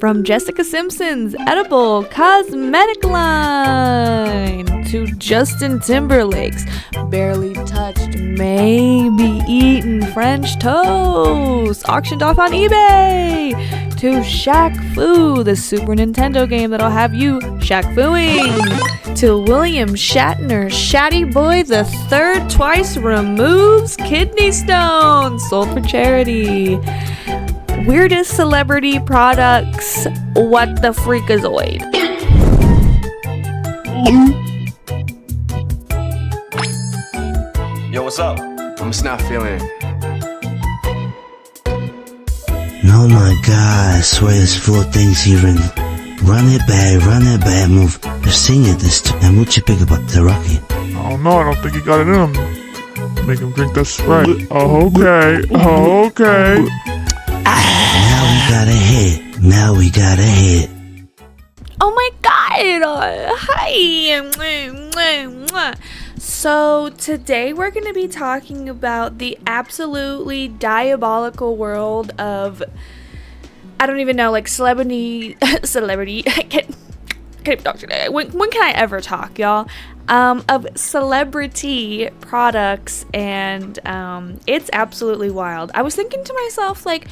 From Jessica Simpson's edible cosmetic line to Justin Timberlake's barely touched, maybe eaten French toast auctioned off on eBay to Shaq Fu, the Super Nintendo game that'll have you Shaq Fuing, to William Shatner, Shatty Boy the Third twice removes kidney stones sold for charity. Weirdest celebrity products, what the freakazoid? Yo, what's up? I'm just not feeling it. Oh my god, I swear there's 4 things here in run it back, move. They're singing this and what you pick about the Rocky? I don't know, I don't think he got it in him. Make him drink that Sprite. Oh, okay. Now we got a hit. Oh my god! Hi! So today we're going to be talking about the absolutely diabolical world of, I don't even know, like celebrity, when can I ever talk, y'all? Of celebrity products, and it's absolutely wild. I was thinking to myself, like,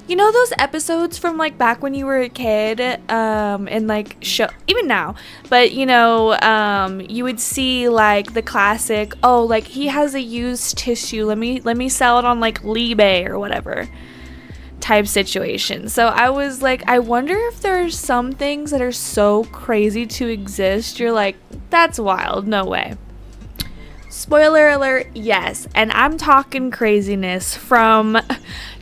you know those episodes from like back when you were a kid, and like show even now, but you know, you would see like the classic, oh, like he has a used tissue, let me sell it on like eBay or whatever type situation. So I was like, I wonder if there's some things that are so crazy to exist, you're like, that's wild, no way. Spoiler alert, yes, and I'm talking craziness from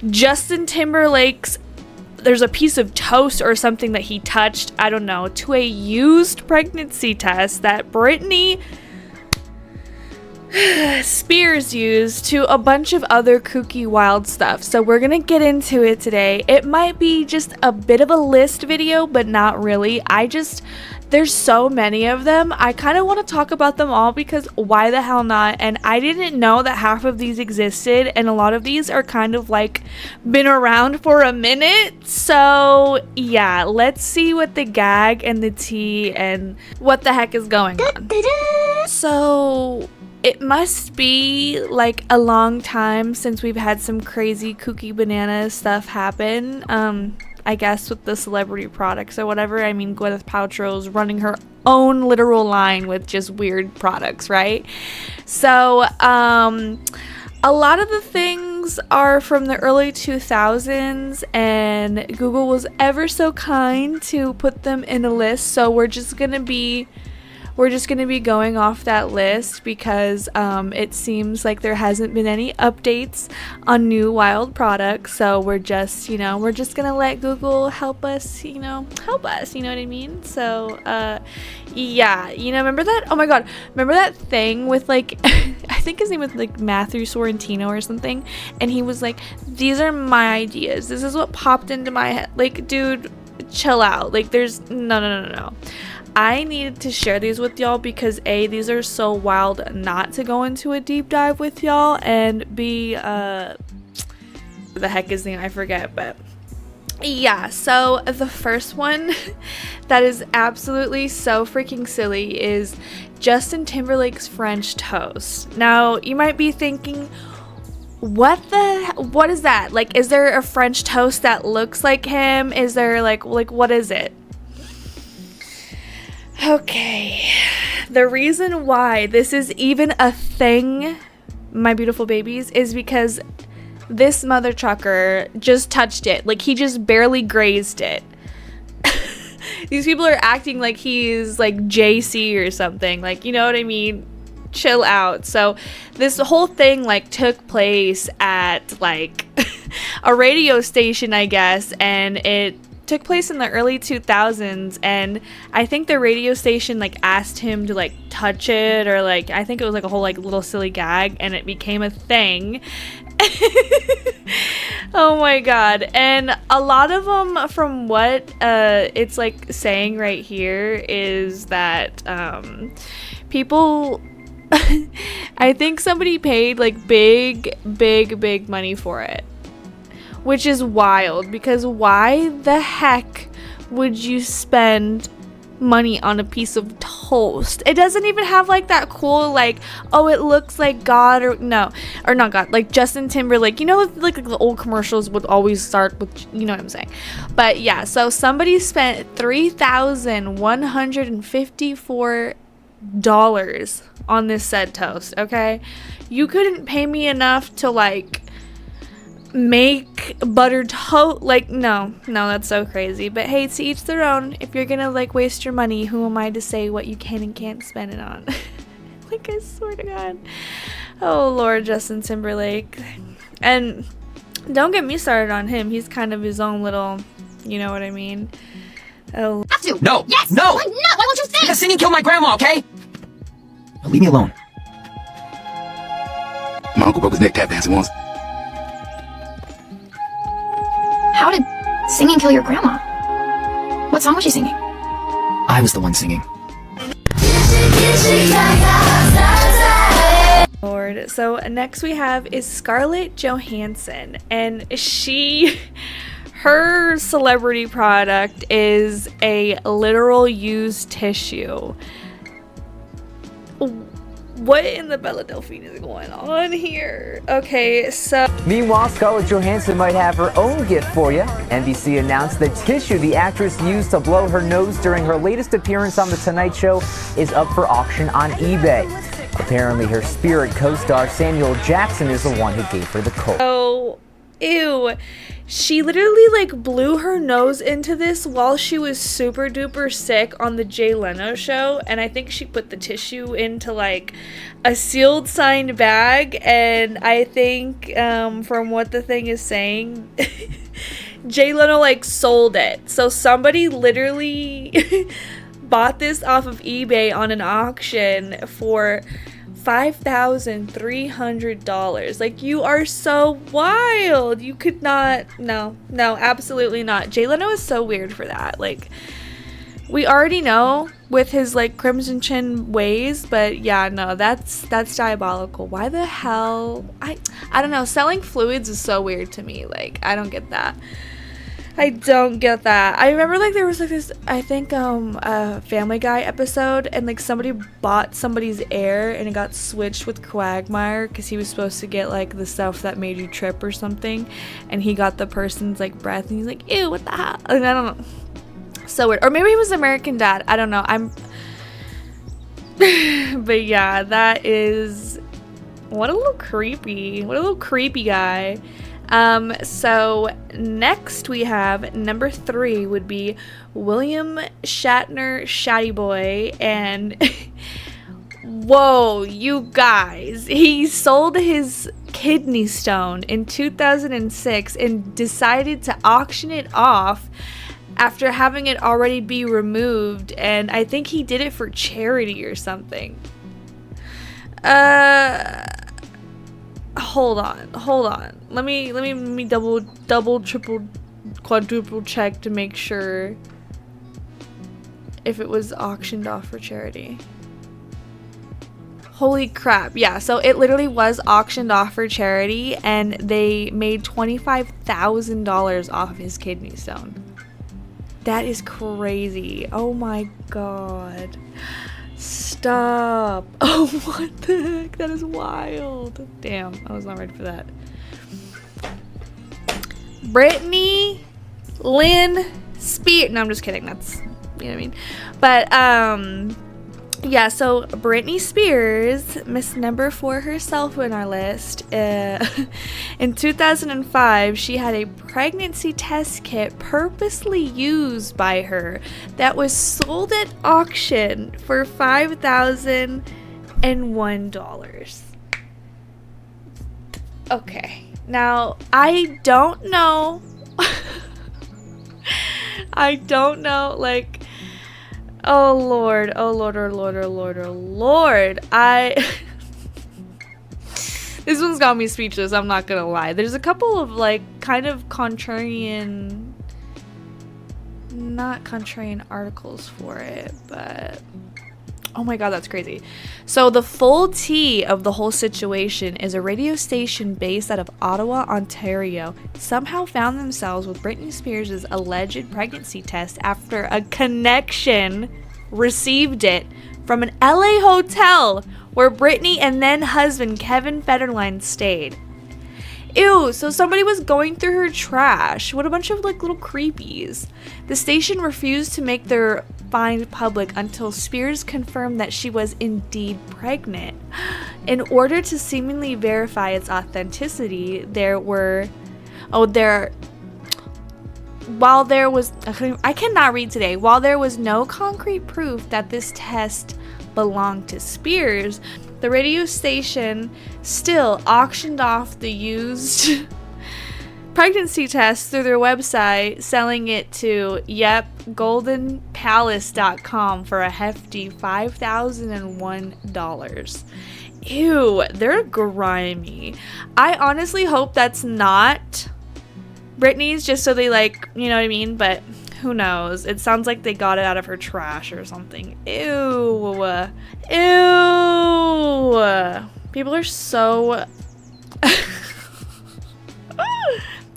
Justin Timberlake's, there's a piece of toast or something that he touched, I don't know, to a used pregnancy test that Britney Spears used, to a bunch of other kooky wild stuff. So we're gonna get into it today. It might be just a bit of a list video, but not really. There's so many of them. I kind of want to talk about them all because why the hell not? And I didn't know that half of these existed, and a lot of these are kind of like been around for a minute. So yeah, let's see what the gag and the tea and what the heck is going on. So it must be like a long time since we've had some crazy kooky banana stuff happen. I guess with the celebrity products or whatever. I mean, Gwyneth Paltrow's running her own literal line with just weird products, right? So, a lot of the things are from the early 2000s, and Google was ever so kind to put them in a list. So we're just gonna be going off that list because it seems like there hasn't been any updates on new wild products. So we're just gonna let Google help us, you know what I mean? So yeah, remember that? Oh my god, remember that thing with like I think his name was like Matthew Sorrentino or something, and he was like, these are my ideas, this is what popped into my head. Like, dude, chill out. Like, there's no. I needed to share these with y'all because A, these are so wild not to go into a deep dive with y'all, and B, the heck is the name? I forget, but yeah. So the first one that is absolutely so freaking silly is Justin Timberlake's French toast. Now you might be thinking, what is that? Like, is there a French toast that looks like him? Is there like what is it? Okay, the reason why this is even a thing, my beautiful babies, is because this mother trucker just touched it. Like, he just barely grazed it. These people are acting like he's like JC or something. Like, you know what I mean? Chill out. So this whole thing like took place at like a radio station, I guess, and it took place in the early 2000s, and I think the radio station like asked him to like touch it, or like I think it was like a whole like little silly gag, and it became a thing. Oh my god. And a lot of them, from what it's like saying right here, is that people I think somebody paid like big money for it, which is wild, because why the heck would you spend money on a piece of toast? It doesn't even have like that cool like, oh, it looks like God, or no, or not God, like Justin Timberlake, you know, like the old commercials would always start with, you know what I'm saying. But yeah, so somebody spent $3,154 on this said toast. Okay, you couldn't pay me enough to like make buttered toast. Like, no, that's so crazy. But hey, to each their own. If you're gonna like waste your money, who am I to say what you can and can't spend it on? Like, I swear to God. Oh Lord, Justin Timberlake. And don't get me started on him. He's kind of his own little, you know what I mean. Oh no. Yes. No. Why not? Why won't you sing? Because singing killed my grandma. Okay, now leave me alone. My uncle broke his neck tap dancing once. How did singing kill your grandma? What song was she singing? I was the one singing. Lord. So next we have is Scarlett Johansson, and her celebrity product is a literal used tissue. What in the Bella Delphine is going on here? Okay, so meanwhile, Scarlett Johansson might have her own gift for you. NBC announced the tissue the actress used to blow her nose during her latest appearance on The Tonight Show is up for auction on eBay. Apparently, her Spirit co-star Samuel Jackson is the one who gave her the code. Oh, ew. She literally like blew her nose into this while she was super duper sick on the Jay Leno show, and I think she put the tissue into like a sealed signed bag, and I think from what the thing is saying, Jay Leno like sold it. So somebody literally bought this off of eBay on an auction for $5,300. Like, you are so wild. You could not. No, absolutely not. Jay Leno is so weird for that. Like, we already know with his like Crimson Chin ways, but yeah, no, that's diabolical. Why the hell? I don't know. Selling fluids is so weird to me. Like, I don't get that. I don't get that. I remember like there was like this, I think a Family Guy episode, and like somebody bought somebody's air and it got switched with Quagmire because he was supposed to get like the stuff that made you trip or something, and he got the person's like breath and he's like, ew, what the hell? And I don't know. So weird. Or maybe he was American Dad. I don't know. But yeah, that is, what a little creepy guy. So next we have number 3 would be William Shatner, Shatty Boy, and whoa, you guys, he sold his kidney stone in 2006 and decided to auction it off after having it already be removed, and I think he did it for charity or something. Hold on. Let me double, triple, quadruple check to make sure if it was auctioned off for charity. Holy crap. Yeah, so it literally was auctioned off for charity, and they made $25,000 off of his kidney stone. That is crazy. Oh my god. Stop. Oh, what the heck? That is wild. Damn, I was not ready for that. Britney Spears. No, I'm just kidding. That's, you know what I mean. But, yeah, so Britney Spears, Miss Number 4 herself in our list, in 2005, she had a pregnancy test kit purposely used by her that was sold at auction for $5,001. Okay, now, I don't know, like, oh Lord. This one's got me speechless, I'm not gonna lie. There's a couple of like kind of not contrarian articles for it, but Oh my god, that's crazy. So the full tea of the whole situation is a radio station based out of Ottawa, Ontario, somehow found themselves with Britney Spears' alleged pregnancy test after a connection received it from an LA hotel where Britney and then husband Kevin Federline stayed. Ew, so somebody was going through her trash. What a bunch of like little creepies. The station refused to make their find public until Spears confirmed that she was indeed pregnant. In order to seemingly verify its authenticity, while there was no concrete proof that this test belonged to Spears, the radio station still auctioned off the used pregnancy test through their website, selling it to goldenpalace.com for a hefty $5,001. Ew, they're grimy. I honestly hope that's not Britney's, just so they like, you know what I mean? But who knows? It sounds like they got it out of her trash or something. Ew. Ew. People are so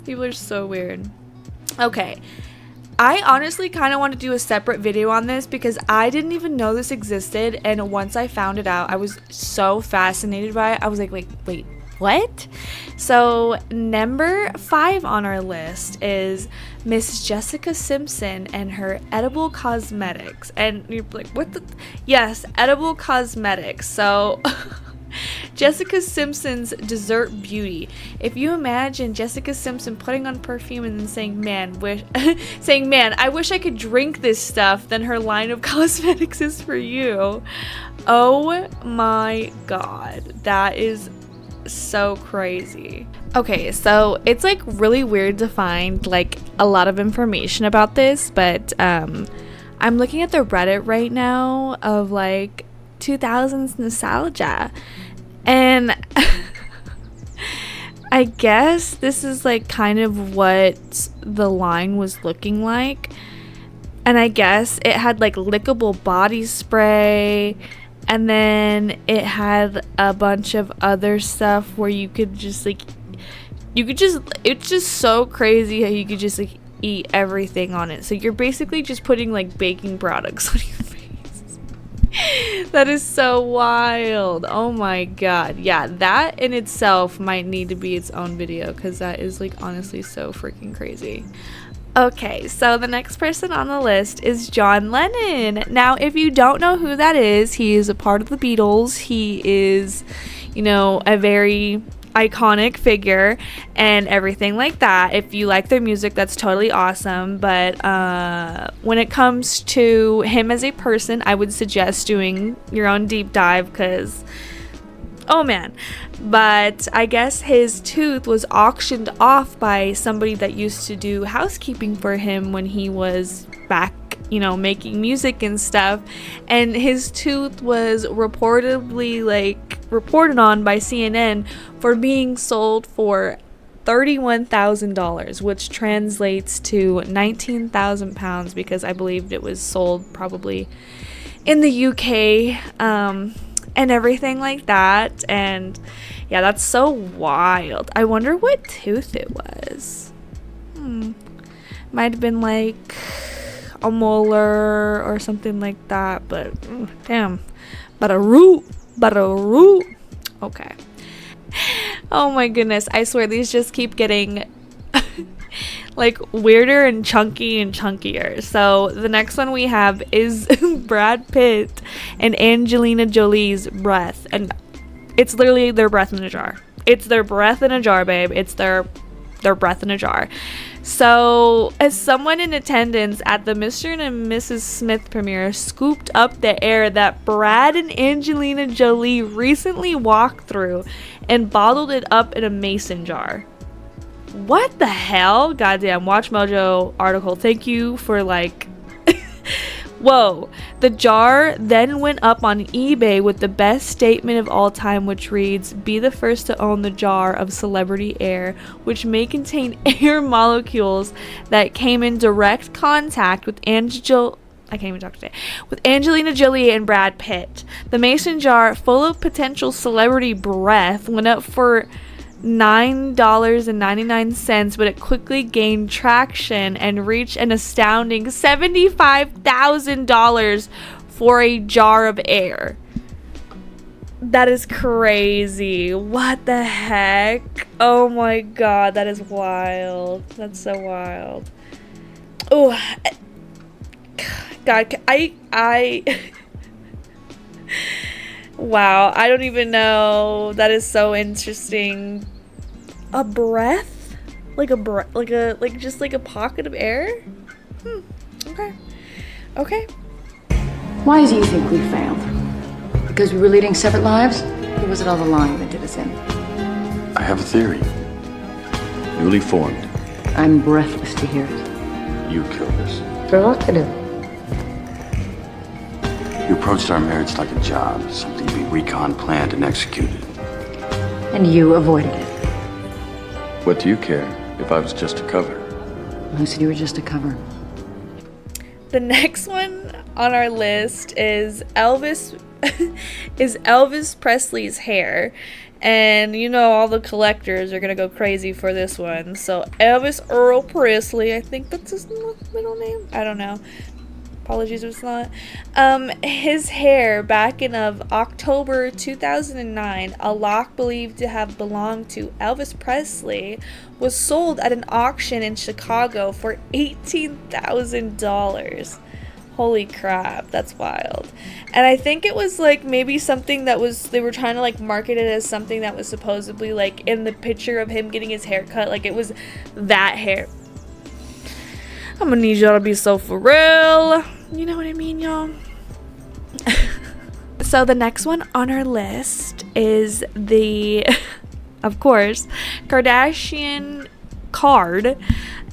people are so weird. Okay. I honestly kind of want to do a separate video on this because I didn't even know this existed, and once I found it out, I was so fascinated by it. I was like, wait, what? So number 5 on our list is Miss Jessica Simpson and her edible cosmetics. And you're like, what the? Yes, edible cosmetics. So Jessica Simpson's dessert beauty. If you imagine Jessica Simpson putting on perfume and then saying, man, I wish I could drink this stuff, then her line of cosmetics is for you. Oh my god, that is so crazy. Okay, so it's like really weird to find like a lot of information about this, but I'm looking at the Reddit right now of like 2000s nostalgia, and I guess this is like kind of what the line was looking like, and I guess it had like lickable body spray, and then it had a bunch of other stuff where you could just like, it's just so crazy how you could just like eat everything on it. So you're basically just putting like baking products on your face. That is so wild. Oh my god. Yeah, that in itself might need to be its own video because that is like honestly so freaking crazy. Okay, so the next person on the list is John Lennon. Now, if you don't know who that is, he is a part of the Beatles. He is, you know, a very iconic figure and everything like that. If you like their music, that's totally awesome. But when it comes to him as a person, I would suggest doing your own deep dive because, oh man. But I guess his tooth was auctioned off by somebody that used to do housekeeping for him when he was back, you know, making music and stuff. And his tooth was reportedly like reported on by CNN for being sold for $31,000, which translates to 19,000 pounds because I believe it was sold probably in the UK and everything like that. And yeah, that's so wild. I wonder what tooth it was. Might have been like a molar or something like that, but damn, but a root. Okay. Oh my goodness, I swear these just keep getting like weirder and chunkier. So the next one we have is Brad Pitt and Angelina Jolie's breath, and it's literally their breath in a jar. It's their breath in a jar, babe. It's their breath in a jar. So, as someone in attendance at the Mr. and Mrs. Smith premiere scooped up the air that Brad and Angelina Jolie recently walked through and bottled it up in a mason jar. What the hell? Goddamn, Watch Mojo article. Thank you for like... Whoa. The jar then went up on eBay with the best statement of all time, which reads, "Be the first to own the jar of celebrity air, which may contain air molecules that came in direct contact with I can't even talk today. With Angelina Jolie and Brad Pitt. The mason jar full of potential celebrity breath went up for $9.99, but it quickly gained traction and reached an astounding $75,000 for a jar of air. That is crazy. What the heck? Oh my god, that is wild. That's so wild. Oh, God, I wow, I don't even know. That is so interesting. A breath? Like just like a pocket of air? Okay. Okay. Why do you think we failed? Because we were leading separate lives? Or was it all the lying that did us in? I have a theory. Newly formed. I'm breathless to hear it. You killed us. Provocative. You approached our marriage like a job, something we recon planned and executed. And you avoided it. What do you care if I was just a cover? Who said you were just a cover? The next one on our list is Elvis Presley's hair. And you know all the collectors are gonna go crazy for this one. So Elvis Earl Presley, I think that's his middle name. I don't know. Apologies if it's not. His hair back in October 2009, a lock believed to have belonged to Elvis Presley, was sold at an auction in Chicago for $18,000. Holy crap, that's wild. And I think it was like maybe something that was, they were trying to like market it as something that was supposedly like in the picture of him getting his hair cut, like it was that hair. I'm gonna need y'all to be so for real. You know what I mean, y'all? So the next one on our list is the, of course, Kardashian Kard.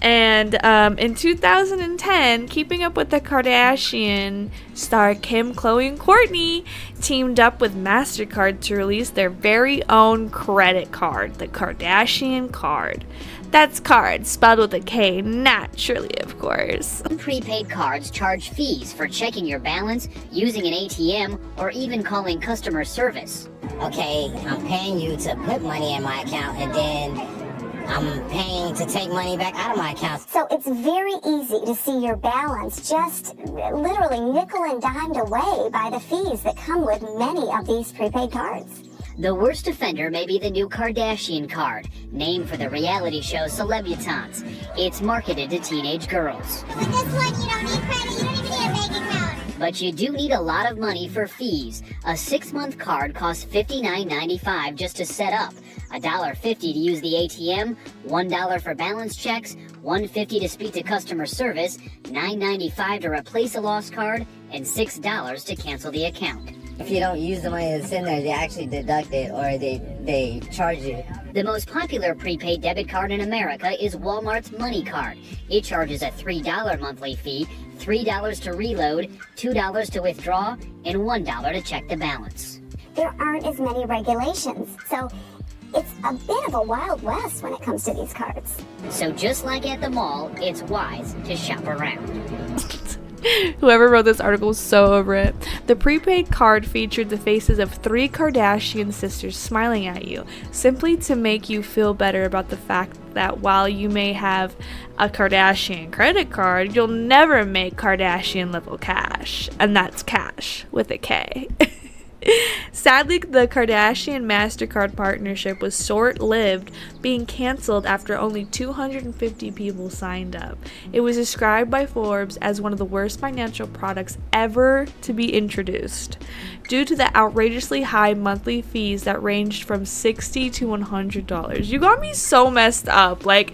And in 2010, Keeping Up with the Kardashian star Kim, Khloe, and Kourtney teamed up with MasterCard to release their very own credit card, the Kardashian Kard. That's card, spelled with a K, naturally, of course. Prepaid cards charge fees for checking your balance, using an ATM, or even calling customer service. Okay, I'm paying you to put money in my account, and then I'm paying to take money back out of my account. So it's very easy to see your balance just literally nickel and dimed away by the fees that come with many of these prepaid cards. The worst offender may be the new Kardashian Kard, named for the reality show Celebutantes. It's marketed to teenage girls. With this one, you don't need credit, you don't even need a bank account. But you do need a lot of money for fees. A 6-month card costs $59.95 just to set up, $1.50 to use the ATM, $1 for balance checks, $1.50 to speak to customer service, $9.95 to replace a lost card, and $6 to cancel the account. If you don't use the money that's in there, they actually deduct it, or they charge you. The most popular prepaid debit card in America is Walmart's Money Card. It charges a $3 monthly fee, $3 to reload, $2 to withdraw, and $1 to check the balance. There aren't as many regulations, so it's a bit of a wild west when it comes to these cards. So just like at the mall, it's wise to shop around. Whoever wrote this article was so over it. The prepaid card featured the faces of 3 Kardashian sisters smiling at you, simply to make you feel better about the fact that while you may have a Kardashian credit card, you'll never make Kardashian level cash. And that's cash with a K. Sadly, the Kardashian MasterCard partnership was short-lived, being canceled after only 250 people signed up. It was described by Forbes as one of the worst financial products ever to be introduced, due to the outrageously high monthly fees that ranged from $60 to $100. You got me so messed up. Like,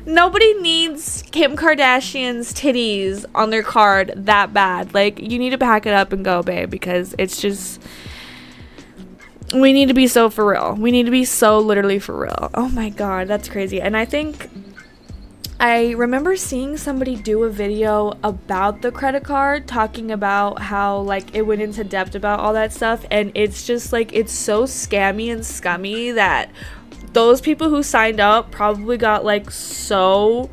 nobody needs Kim Kardashian's titties on their card that bad. Like, you need to pack it up and go, babe, because it's just, we need to be so for real. We need to be so literally for real. Oh my god, that's crazy. And I think I remember seeing somebody do a video about the credit card, talking about how like it went into depth about all that stuff, and it's just like, it's so scammy and scummy that those people who signed up probably got like so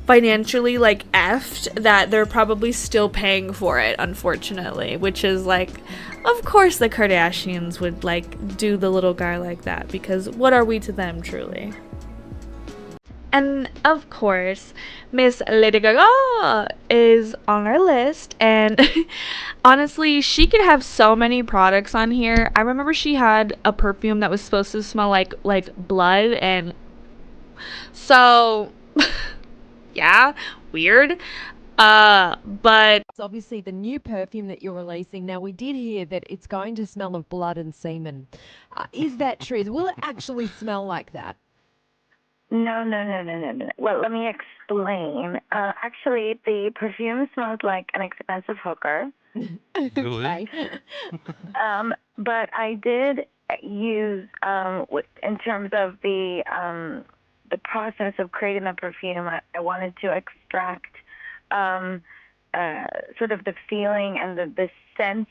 financially like effed that they're probably still paying for it, unfortunately, which is like, of course the Kardashians would like do the little guy like that, because what are we to them, truly? And of course, Miss Lady Gaga is on our list, and honestly, she could have so many products on here. I remember she had a perfume that was supposed to smell like blood, and so yeah, weird. But it's obviously the new perfume that you're releasing. Now, we did hear that it's going to smell of blood and semen. Is that true? Will it actually smell like that? No. Well, let me explain. Actually, the perfume smells like an expensive hooker. Okay. But I did use, in terms of the process of creating the perfume, I wanted to extract sort of the feeling and the sense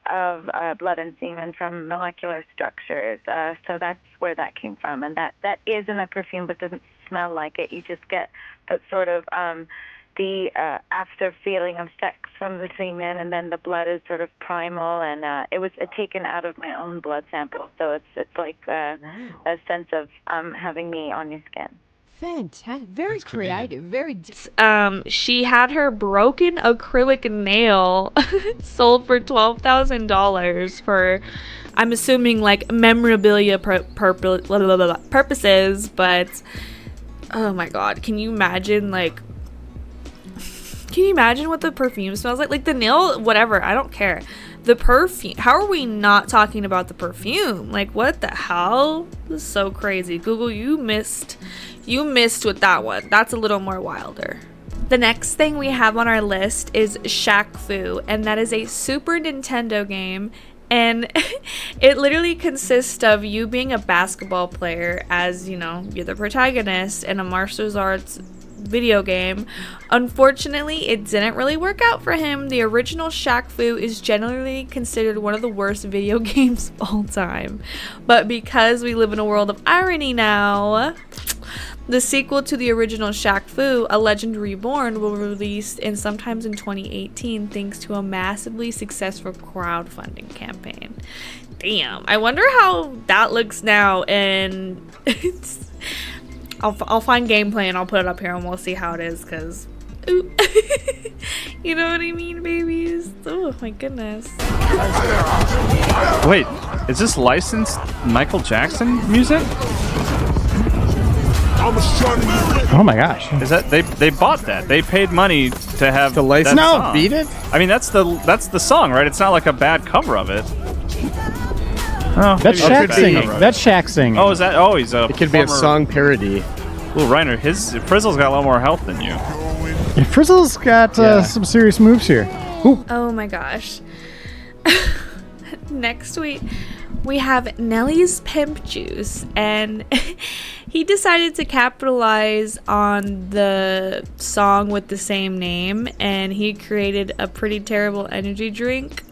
of blood and semen from molecular structures. So that's where that came from. And that is in the perfume, but doesn't smell like it. You just get that sort of the after feeling of sex from the semen, and then the blood is sort of primal, and it was taken out of my own blood sample. So it's like a sense of having me on your skin. Fantastic. Very creative. Very. She had her broken acrylic nail sold for $12,000 for, I'm assuming, like memorabilia purposes. But oh my god, can you imagine what the perfume smells like? Like the nail, whatever, I don't care. The perfume, how are we not talking about the perfume? Like, what the hell? This is so crazy. Google, you missed with that one. That's a little more wilder. The next thing we have on our list is Shaq Fu, and that is a Super Nintendo game, and it literally consists of you being a basketball player, as you know, you're the protagonist in a martial arts video game. Unfortunately, it didn't really work out for him. The original Shaq Fu is generally considered one of the worst video games of all time, but because we live in a world of irony now, the sequel to the original Shaq Fu, A Legend Reborn, will be released sometimes in 2018 thanks to a massively successful crowdfunding campaign. Damn, I wonder how that looks now, and I'll find gameplay and I'll put it up here and we'll see how it is, because you know what I mean, babies? Oh my goodness. Wait, is this licensed Michael Jackson music? Oh my gosh! Is that they bought that? They paid money to have the license. No, beat it. I mean, that's the song, right? It's not like a bad cover of it. Oh, that's Shaq singing. That's Shaq singing. Oh, is that? Oh, he's a. It could be a song parody. Ooh, Reiner, Frizzle's got a lot more health than you. Yeah, Frizzle's got some serious moves here. Ooh. Oh my gosh. Next week, we have Nelly's Pimp Juice, and he decided to capitalize on the song with the same name, and he created a pretty terrible energy drink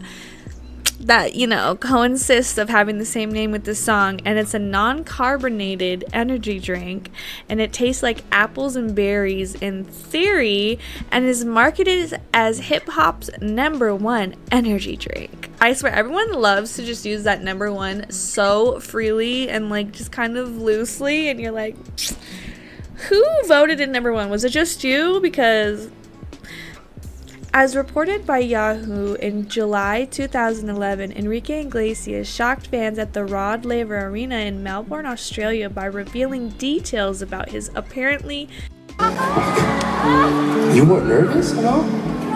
that, you know, consists of having the same name with the song, and it's a non-carbonated energy drink, and it tastes like apples and berries in theory, and is marketed as hip-hop's #1 energy drink. I swear, everyone loves to just use that #1 so freely and like just kind of loosely, and you're like, who voted in #1? Was it just you? Because as reported by Yahoo, in July 2011, Enrique Iglesias shocked fans at the Rod Laver Arena in Melbourne, Australia by revealing details about his apparently... You weren't nervous at all?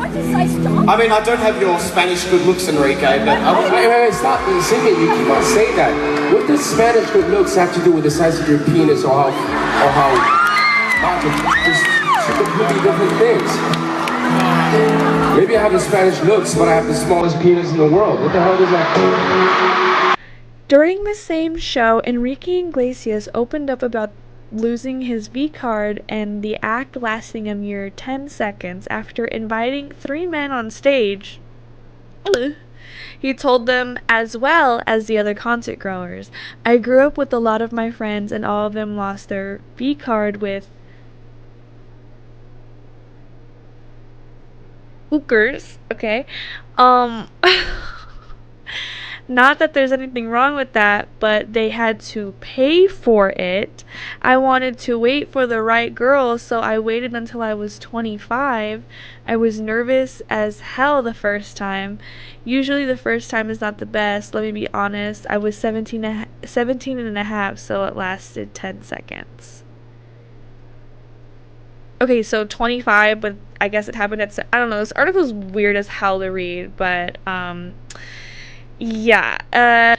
I mean, I don't have your Spanish good looks, Enrique, but... Wait, stop singing. You cannot say that. What does Spanish good looks have to do with the size of your penis or how... Just two completely different things. Maybe I have the Spanish looks, but I have the smallest penis in the world. What the hell does that... During the same show, Enrique Iglesias opened up about losing his V card and the act lasting a mere 10 seconds after inviting 3 men on stage. He told them, as well as the other concert goers, "I grew up with a lot of my friends and all of them lost their V card with..." hookers, okay? Not that there's anything wrong with that, but they had to pay for it. I wanted to wait for the right girl, so I waited until I was 25. I was nervous as hell the first time. Usually the first time is not the best, let me be honest. I was 17 and a half, so it lasted 10 seconds. Okay, so 25, but I guess it happened at, I don't know, this article's weird as hell to read, but, yeah.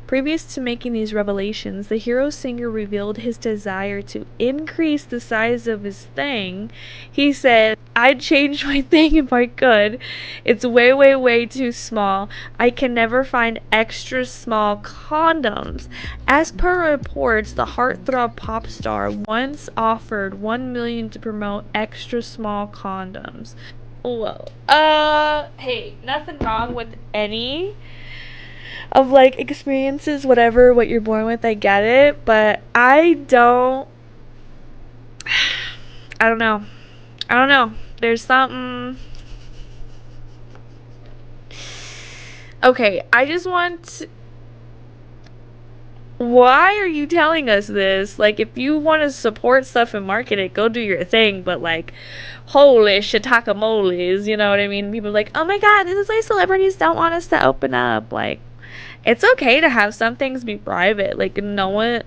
Previous to making these revelations, the hero singer revealed his desire to increase the size of his thing. He said, "I'd change my thing if I could. It's way, way, way too small. I can never find extra small condoms." As per reports, the heartthrob pop star once offered $1 million to promote extra small condoms. Whoa. Hey, nothing wrong with any of like experiences, whatever, what you're born with, I get it, but I don't know, there's something. Okay, I just want, why are you telling us this? Like, if you want to support stuff and market it, go do your thing, but like, holy shitakamoles, you know what I mean? People are like, oh my god, this is why celebrities don't want us to open up. Like, it's okay to have some things be private, like, no one.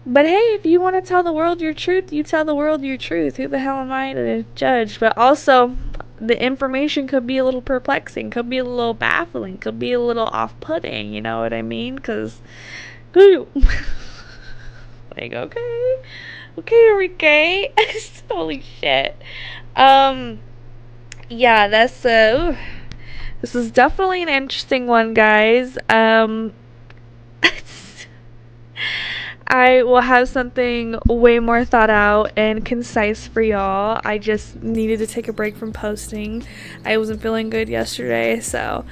But hey, if you want to tell the world your truth, you tell the world your truth. Who the hell am I to judge? But also, the information could be a little perplexing, could be a little baffling, could be a little off-putting, you know what I mean? Because, like, okay, Enrique. Holy shit. Yeah, that's, this is definitely an interesting one, guys. I will have something way more thought out and concise for y'all. I just needed to take a break from posting. I wasn't feeling good yesterday, so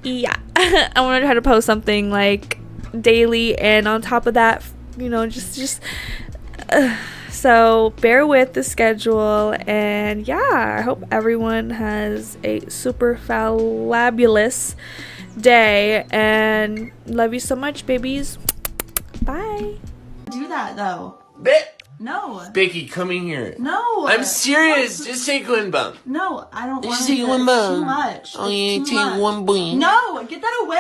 yeah. I want to try to post something like daily, and on top of that, you know, so bear with the schedule, and yeah, I hope everyone has a super fabulous day, and love you so much, babies. Bye. Do that though. No. Becky, come in here. No. I'm serious. Just take one bump. No, I don't want to. Just take one Too bump. much. Oh, yeah, It's too take much. one bump. No, get that away.